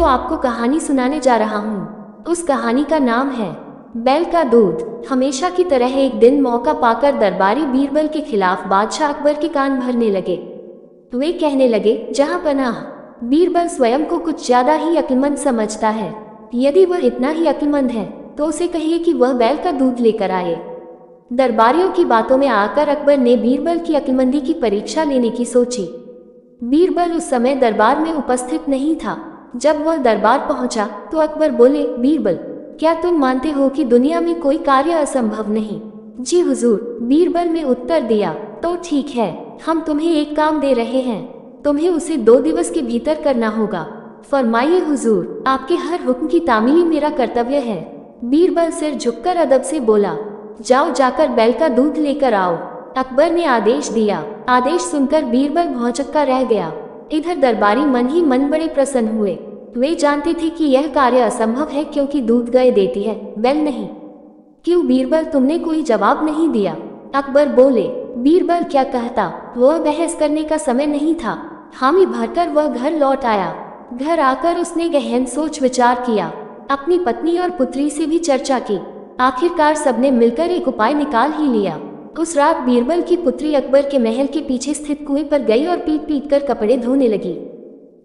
जो आपको कहानी सुनाने जा रहा हूँ उस कहानी का नाम है बैल का दूध। हमेशा की तरह एक दिन मौका पाकर दरबारी बीरबल के खिलाफ बादशाह अकबर के कान भरने लगे। वे कहने लगे, जहां पनाह, बीरबल स्वयं को कुछ ज्यादा ही अक्लमंद समझता है। यदि वह इतना ही अक्लमंद है तो उसे कहिए कि वह बैल का दूध लेकर आए। दरबारियों की बातों में आकर अकबर ने बीरबल की अक्लमंदी की परीक्षा लेने की सोची। बीरबल उस समय दरबार में उपस्थित नहीं था। जब वह दरबार पहुंचा तो अकबर बोले, बीरबल, क्या तुम मानते हो कि दुनिया में कोई कार्य असंभव नहीं? जी हुजूर, बीरबल ने उत्तर दिया। तो ठीक है, हम तुम्हें एक काम दे रहे हैं, तुम्हें उसे 2 दिवस के भीतर करना होगा। फरमाइए हुजूर, आपके हर हुक्म की तामीली मेरा कर्तव्य है। बीरबल सिर झुककर अदब से बोला, जाओ जाकर बैल का दूध लेकर आओ। अकबर ने आदेश दिया। आदेश सुनकर बीरबल भौंचक्का रह गया। इधर दरबारी मन ही मन बड़े प्रसन्न हुए। वे जानते थे कि यह कार्य असंभव है, क्योंकि दूध गाय देती है, बैल नहीं। क्यों बीरबल, तुमने कोई जवाब नहीं दिया? अकबर बोले, बीरबल क्या कहता? वह बहस करने का समय नहीं था। हामी भरकर वह घर लौट आया। घर आकर उसने गहन सोच विचार किया, अपनी पत्नी और पुत्री से भी चर्चा की। आखिरकार सबने मिलकर एक उपाय निकाल ही लिया। उस रात बीरबल की पुत्री अकबर के महल के पीछे स्थित कुएं पर गई और पीट पीट कर कपड़े धोने लगी।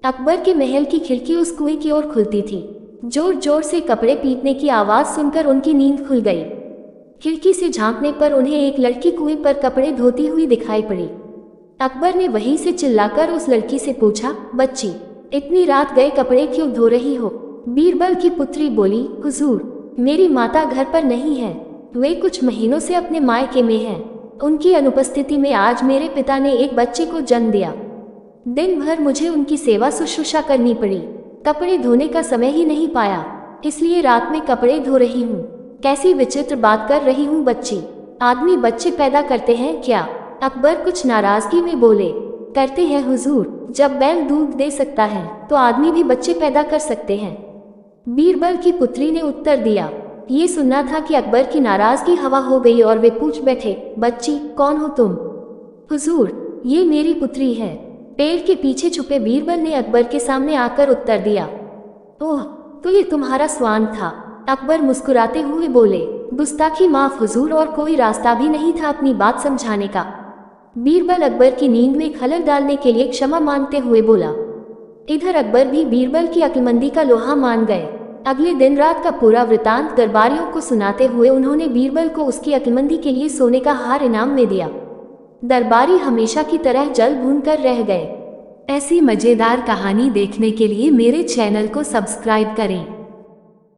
अकबर के महल की खिड़की उस कुएं की ओर खुलती थी। जोर जोर से कपड़े पीटने की आवाज सुनकर उनकी नींद खुल गई। खिड़की से झांकने पर उन्हें एक लड़की कुएं पर कपड़े धोती हुई दिखाई पड़ी। अकबर ने वहीं से चिल्लाकर उस लड़की से पूछा, बच्ची, इतनी रात गए कपड़े क्यों धो रही हो? बीरबल की पुत्री बोली, हुजूर, मेरी माता घर पर नहीं है, वे कुछ महीनों से अपने मायके में हैं। उनकी अनुपस्थिति में आज मेरे पिता ने एक बच्चे को जन्म दिया। दिन भर मुझे उनकी सेवा शुश्रूषा करनी पड़ी, कपड़े धोने का समय ही नहीं पाया, इसलिए रात में कपड़े धो रही हूँ। कैसी विचित्र बात कर रही हूँ बच्ची, आदमी बच्चे पैदा करते हैं क्या? अकबर कुछ नाराजगी में बोले, करते हैं हुजूर, जब बैल दूध दे सकता है तो आदमी भी बच्चे पैदा कर सकते हैं। बीरबल की पुत्री ने उत्तर दिया। ये सुनना था कि अकबर की नाराजगी हवा हो गई और वे पूछ बैठे, बच्ची, कौन हो तुम? हुजूर, ये मेरी पुत्री है। पेड़ के पीछे छुपे बीरबल ने अकबर के सामने आकर उत्तर दिया। ओह, तो ये तुम्हारा स्वान था? अकबर मुस्कुराते हुए बोले, गुस्ताखी माफ हुजूर, और कोई रास्ता भी नहीं था अपनी बात समझाने का। बीरबल अकबर की नींद में खलल डालने के लिए क्षमा मांगते हुए बोला। इधर अकबर भी बीरबल की अक्लमंदी का लोहा मान गए। अगले दिन रात का पूरा वृतांत दरबारियों को सुनाते हुए उन्होंने बीरबल को उसकी अक्लमंदी के लिए सोने का हार इनाम में दिया। दरबारी हमेशा की तरह जल भून कर रह गए। ऐसी मजेदार कहानी देखने के लिए मेरे चैनल को सब्सक्राइब करें।